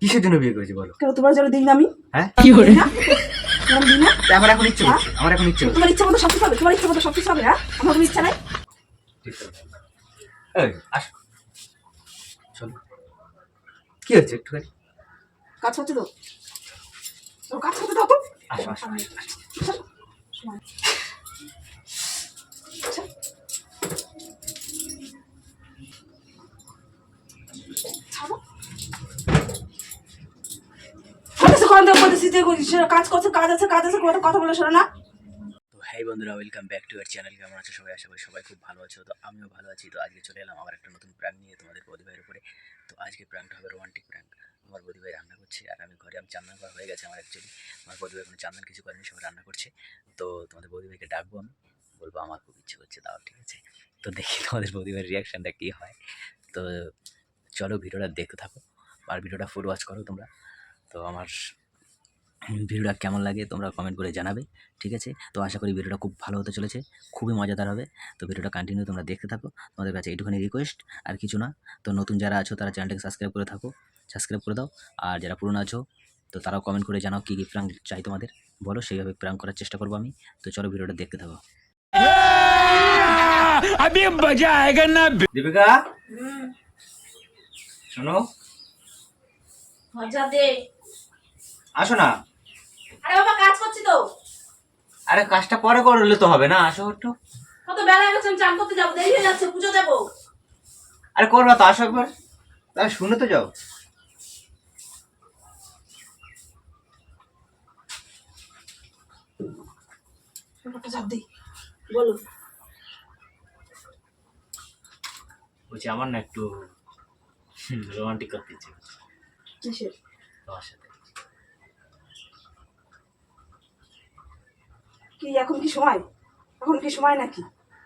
কিসের জন্য বিয়ে করেছি বলো? কেন তোমার জন্য দিই না আমি? হ্যাঁ কি করে না? তোমার দিই না? আমার এখন ইচ্ছে করছে, আমার এখন ইচ্ছে করছে। তোমার ইচ্ছা মতো সবকিছু হবে, তোমার ইচ্ছা মতো সবকিছু হবে। হ্যাঁ, আমার কোনো ইচ্ছা নাই। ঠিক আছে। এই আসো, চলো। কি হচ্ছে একটুখানি? কাজ হচ্ছে তো, তো কাজ করতে দাও তো। আসো আসো আসো। চলো, সময়। আচ্ছা। ছাড়ো। বলতেছে কোন দেব বলতেছি যে কাজ করছে, কাজ আছে, কথা বলে শোনো না। তো হ্যাঁ বন্ধুরা, welcome back to our channel. কেমন আছো সবাই? আশা করি সবাই খুব ভালো আছো। তো আমিও ভালো আছি। তো আজকে চলে এলাম আবার একটা নতুন প্র্যাঙ্ক নিয়ে তোমাদের বৌদি ভাইয়ের উপরে। তো আজকে প্র্যাঙ্কটা হবে রোমান্টিক প্র্যাঙ্ক। আমার বৌদি ভাই রান্না করছে আর আমি ঘরে, আমি চান্দান করা হয়ে গেছে আমার অ্যাকচুয়ালি। আমার বৌদি ভাই কোনো চান্দান কিছু করেনি, সবাই রান্না করছে। তো তোমাদের বৌদি ভাইকে ডাকবো, আমি বলবো আমার খুব ইচ্ছে করছে, দাও ঠিক আছে। তো দেখি তোমাদের বৌদি ভাইয়ের রিয়াকশানটা কী হয়। তো চলো ভিডিওটা দেখতে থাকো আর ভিডিওটা ফুল ওয়াচ করো তোমরা। তো আমার ভিডিওটা কেমন লাগে তোমরা কমেন্ট করে জানাবে, ঠিক আছে। তো আশা করি ভিডিওটা খুব ভালো হতে চলেছে, খুবই মজাদার হবে। তো ভিডিওটা কন্টিনিউ তোমরা দেখতে থাকো। তোমাদের কাছে এইটুখানি রিকোয়েস্ট, আর কিছু না। তো নতুন যারা আছো তারা চ্যানেলটাকে সাবস্ক্রাইব করে থাকো, সাবস্ক্রাইব করে দাও। আর যারা পুরনো আছো তো তারাও কমেন্ট করে জানাও কী কী প্র্যাঙ্ক চাই তোমাদের, বলো সেইভাবে প্র্যাঙ্ক করার চেষ্টা করবো আমি। তো চলো ভিডিওটা দেখতে থাকো। अभी मजा आएगा ना। দীপিকা শোনো, মজা দে। আসো না। আরে বাবা কাজ করছি তো। আরে কাজটা পরে করলে তো হবে না, আসো একটু। কত বেলা হয়ে গেছে, আমি চান করতে যাবো, দেরি হয়ে যাচ্ছে, পুজো দেবো। আরে করবা তো, আসো একবার, তাহলে শুনে তো যাও। একটা চাপ দিই, বলো। বলছি আমার না একটু রোমান্টিক করতে ইচ্ছে করছে কিসের? তোমার সাথে। কি এখন কি সময়? এখন কি সময় নাকি?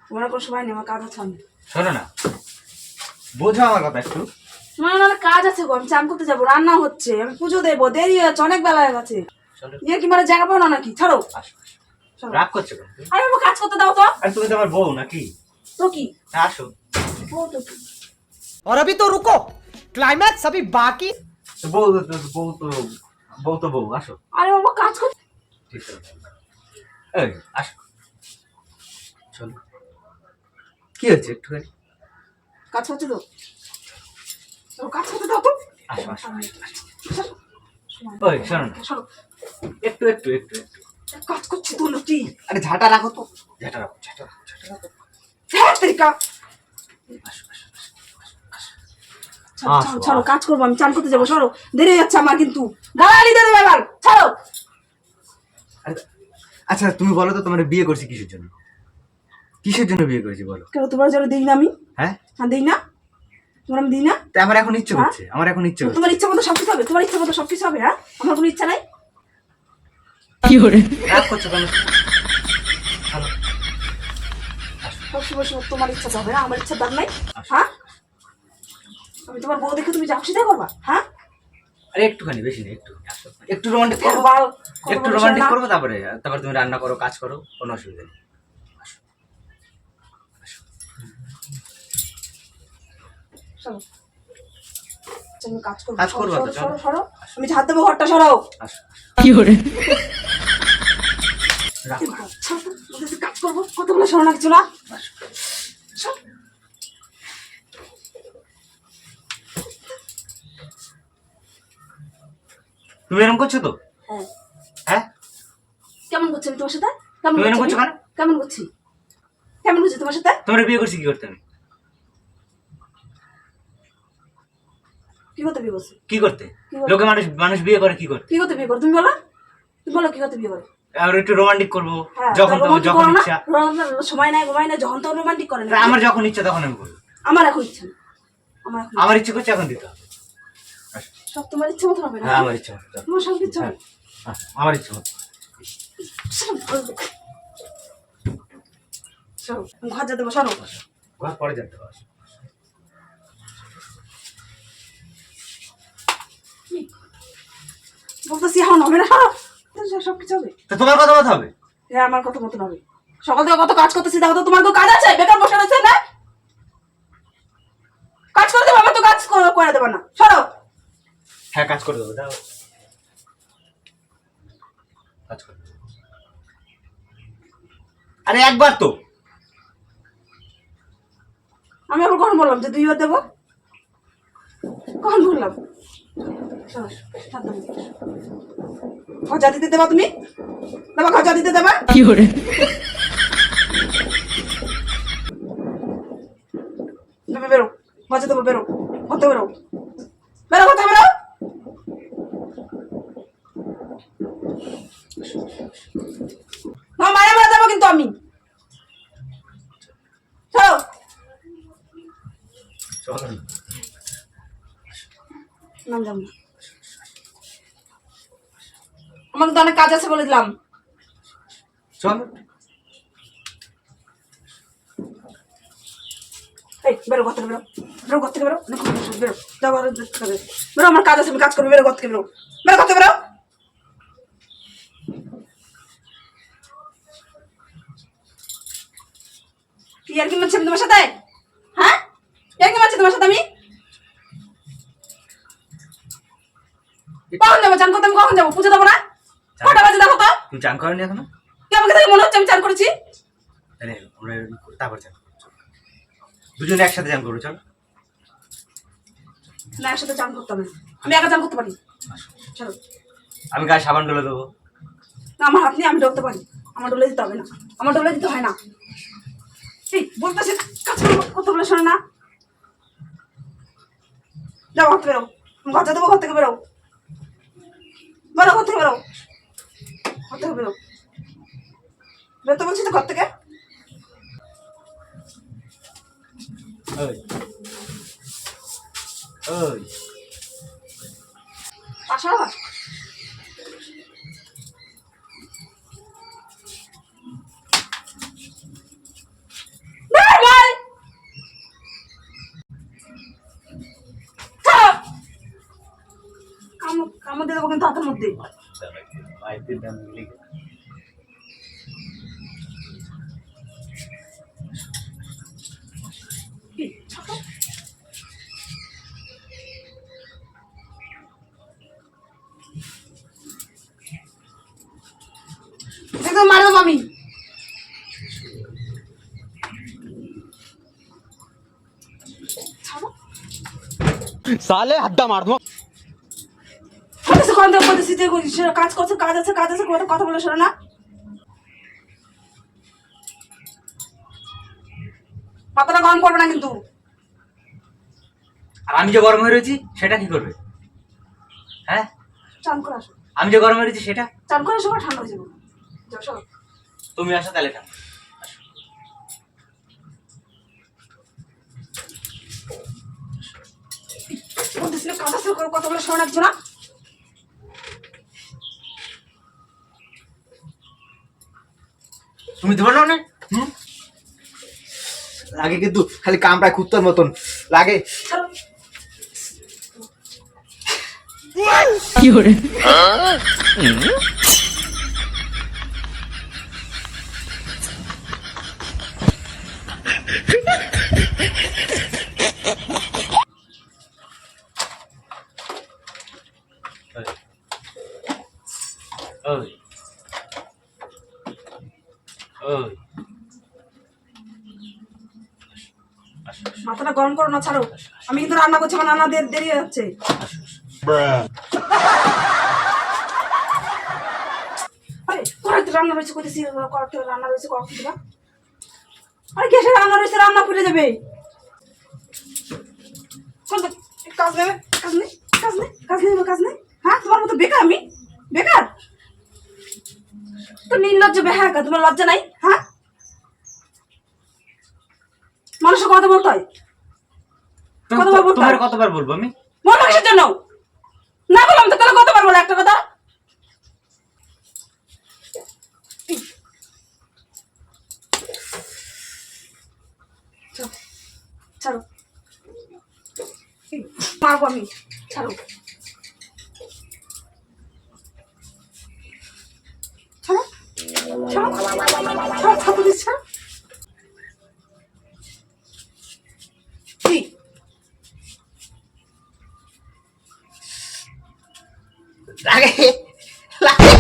তোমার কোনো সময় নেই, আমার কাজ আছে। আমি শোনো না, বোঝো আমার কথা একটু। তোমার অনেক কাজ আছে গো, আমি চান করতে যাবো, রান্না হচ্ছে, আমি পুজো দেবো, দেরি হচ্ছে, অনেক বেলা হয়ে গেছে। চলো ইয়ে কি মানে জায়গা পাও না নাকি? ছাড়ো। আসো। চলো। রাগ করছো কেন তুমি? আরে বাবা কাজ করতে দাও তো। আরে তুমি তো আমার বউ নাকি? তো কি? হ্যাঁ, আসো। বউ তো কি? और अभी तो रुको, क्लाइमैक्स अभी बाकी। তো বউ তো বউ, আসো। আরে বাবা কাজ করতে। ঠিক আছে, এই আসো, চলো। কি হচ্ছে একটুখানি? কাজ হচ্ছে তো, চলো কাজ করতে দাও তো। আসো আসো। চলো। ওই শোনো না, চলো। একটু একটু একটু একটু। কাজ করছি তো লুটি। আরে ঝাঁটা রাখো তো, ঝাঁটা রাখো, ঝাঁটা রাখো, ঝাঁটা রাখো। হ্যাঁ তেরিকা। আসো আসো আসো, আসো। চলো চলো চলো, কাজ করবো, আমি চান করতে যাবো, সরো। দেরি হয়ে যাচ্ছে আমার কিন্তু। গালাগালি দেবে এবার, ছাড়ো। আচ্ছা তুমি বলো তো, তোমার বিয়ে করছি কিসের জন্য? কিসের জন্য বিয়ে করেছি বলো? কেন তোমার জন্য দিই না আমি? হ্যাঁ হ্যাঁ দিই না? তোমার আমি দিই না? তা আমার এখন ইচ্ছে করছে, আমার এখন ইচ্ছে করছে। তোমার ইচ্ছা মতো সবকিছু হবে, তোমার ইচ্ছা মতো সবকিছু হবে। হ্যাঁ, আমার কোনো ইচ্ছা নাই। রাগ করছো কেন? চলো। সবসময় সময় তোমার ইচ্ছা হবে না, আমার ইচ্ছা দাম নাই। হ্যাঁ, আমি তোমার বউ দেখে তুমি যা খুশি তাই করবা? হ্যাঁ, আরে একটুখানি, বেশি নেই, একটু আসো, একটু রোমান্টিক করবো, বাল, কথা একটু বলে রোমান্টিক শোনো না। করবো, তারপরে তারপরে তুমি রান্না করো, কাজ করো, কোনো অসুবিধা নেই। আসো, আসো। চলো। চলো, কাজ করবো। কাজ করবো তো, সরো, চলো। সরো, সরো। আমি ঝাড় দেবো, ঘরটা সরাও। আসো, কি করে? রাখো, ছাড়ো, বলতেছি কাজ করবো, কথা বলে শোনো না কিছু না। আসো। সর। তুমি এরকম করছো তো? হ্যাঁ, হ্যাঁ, কেমন করছি আমি তোমার সাথে? কেমন তুমি এরকম করছি করছো আমি? কেন? কেমন করছি? কেমন করছি তোমার সাথে? তোমার বিয়ে করছি কি করতে আমি? কি করতে বিয়ে করছি? কি করতে? কি করতে? লোকে মানুষ মানুষ বিয়ে করে কি করতে? কি করতে বিয়ে করো তুমি বলো? তুমি বলো কি করতে বিয়ে করো? আর একটু রোমান্টিক করবো, হ্যাঁ, যখন তা romantic যখন করো না? ইচ্ছা। সময় নাই, ঘুমাই না, যখন তখন রোমান্টিক করে না। তা আমার যখন ইচ্ছা তখন আমি করবো। আমার এখন ইচ্ছা নেই। আমার এখন আমার ইচ্ছে করছে, এখন দিতে হবে। আসো। সব তোমার ইচ্ছে মতো হবে না। হ্যাঁ আমার ইচ্ছা মতো। তোমার সব ইচ্ছা হ্যাঁ, হবে। আমার ইচ্ছে মতো। সব ভালো দেখো। সরো, আমি ঘর যেতে দেবো, সরো। ঘর পরে যেতে হবে। আসো। বলতেছি এখন হবে না, সরো। সব কিছু হবে। তা তোমার কথা কথা হবে। হ্যাঁ, আমার কথা মতন হবে। সকাল থেকে কত কাজ করতেছি, দেখো তো তোমার কেউ কাজ আছে? বেকার বসে রয়েছে না? কাজ করে দেবো, আমার তো কাজ করে দেবো না। সরো। হ্যাঁ কাজ করে দেবো, দাও কাজ করে দেবো। আরে একবার তো। আমি আবার কখন বললাম যে 2 বার দেবো? কখন বললাম? খরচা দিতে দেবা তুমি? দেবা, খরচা দিতে দেবা? তুমি বেরো, খরচা দেবো, বেরো, ঘর থেকে বেরো, বেরো, ঘর থেকে বেরো। মারা মারা যাবো কিন্তু আমি। চলো। চলো না। নাম যাবো না, আমাকে তো অনেক কাজ আছে বলে দিলাম। চলো। এই বেরো, ঘর থেকে বেরো, বেরো, ঘর থেকে বেরো, অনেক কথা বলছো, বেরো, যাও ঘরে দেখতে হবে। বেরো, আমার কাজ আছে, আমি কাজ করবো, বেরো, ঘর থেকে বেরো, বেরো, ঘর থেকে বেরো। কি আর কি মারছি আমি তোমার সাথে? হ্যাঁ, আর কি মারছি তোমার সাথে আমি? কখন যাবো চান করতে? আমি কখন যাবো? পুজো দেবো না? কটা বাজে দেখো তো? তুমি চান করনি এখনো? কি আমাকে দেখে মনে হচ্ছে আমি চান করেছি? আরে আমরা তারপর চান করবো, চলো। দুজনে একসাথে চান করবো, চলো। না, একসাথে চান করতে হবে, আমি একা চান করতে পারি। চলো। আমি গায়ে সাবান ডলে দেবো। না, আমার হাত নিয়ে আমি ডলতে পারি, আমার ডলে দিতে হবে না, আমার ডলে দিতে হয় না। এই বলতেছি কাজ করবো, কত বলে শোনে না। যাও, ঘর থেকে বেরো, ঘর থেকে দেবো, ঘর থেকে বেরো, বেরো, ঘর থেকে বেরো, ঘর থেকে বেরো, বেরোতে বলছি তো ঘর থেকে। ওই ওই আসো। কামড় দিয়ে দেবো কিন্তু হাতের মধ্যে। মায়ের দাম মিলে গেল। কি? ছাড়ো। একদম মারে দেবো আমি। ছাড়ো। साले हड्डा मार दूंगा। বলতেছি কখন থেকে বলতেছি যে কাজ করছে, কাজ আছে, কাজ আছে, কথা বলে শোনো না। মাথাটা গরম করবে না কিন্তু। আর আমি যে গরম হয়ে রয়েছি সেটা কি করবে? হ্যাঁ, চান করে আসো, আমি যে গরম হয়ে রয়েছি সেটা। চান করে আসো, ঠান্ডা হয়ে যাবো। যাও, সরো। তুমি আসো তাহলে কেন? বলতেছি না, কাজ আছে, কথা বলে শোনো না, কিছু না। তুমি দেবো না? লাগে কিন্তু খালি কামড়ায় কুত্তার মতন লাগে। ছাড়ো। ওই ওই মাথাটা গরম করো না, ছাড়ো। আমি কিন্তু রান্না করছি, আমার রান্না দেরি হয়ে যাচ্ছে। আরে কড়াইতে রান্না রয়েছে, করতেছি, কড়াইতে রান্না রয়েছে, কখন দিবা? আরে গ্যাসে রান্না রয়েছে, রান্না পুড়ে যাবে। কাজ নেবে, কাজ নেই, কাজ নেই, কাজ নেই, কাজ নেই। হ্যাঁ, তোমার মতো বেকার আমি? বেকার তো নির্লজ্জ বেহায়া, তোমার লজ্জা নাই? হ্যাঁ, মানুষের কথা বলতে হয়, কতবার বলতে হয়? তোমার কতবার বলবো আমি? বলো কিসের জন্য? না বললাম তো, তাহলে কতবার বলো একটা কথা? ছাড়ো, মারবো আমি, ছাড়ো, ছাড়ো, ছাড়ো, ছাড়ো, ছাড়ো, দিচ্ছি, ছাড়ো। কি? লাগে লাগে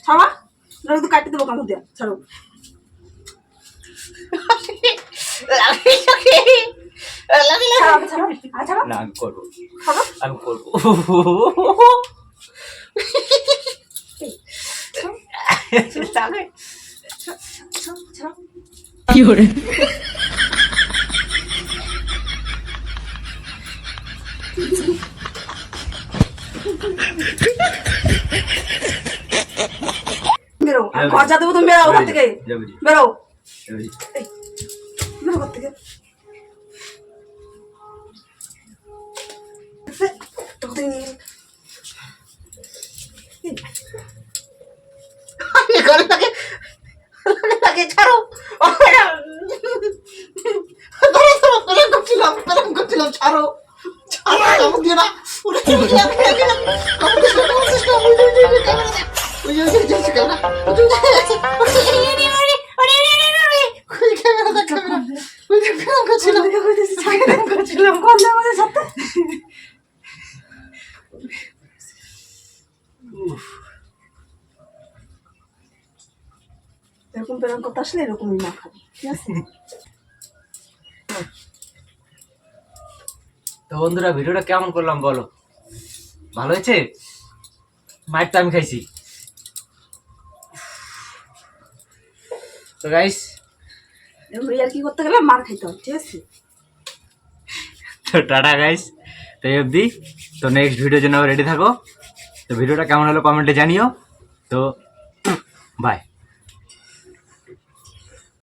ছাড়া নইলে তো কাটি দেবো কামড় দিয়া ছাড়ো ছাড়ো আগে ছাড়ো আগে ছাড়ো না আমি করবো ছাড়ো আমি করবো লাগে ছাড়ো বেরো আর খরচা দেবো তুমি বেরো ঘর থেকে যাবি বেরো যাবি এই, বেরো ঘর থেকে তোকে থেকে নিয়ে এই, ঘরে লাগে লাগে ছাড়ো করছিলাম ছাড়ো ছাড়ো কামড় দিয়ে না ওটা কি বলছিলাম এরকম প্রেরণ করতে আসলে এরকমই না খাবে ঠিক আছে তো বন্ধুরা ভিডিওটা কেমন করলাম বলো ভালো হয়েছে মাইর তো আমি খাইছি তো গাইস এরকম আর কি করতে গেলে মার খাইতে হবে ঠিক আছে তো টাটা গাইস তো এই অবধি তো নেক্সট ভিডিওর জন্য রেডি থাকো তো ভিডিওটা কেমন হলো কমেন্টে জানিও তো বাই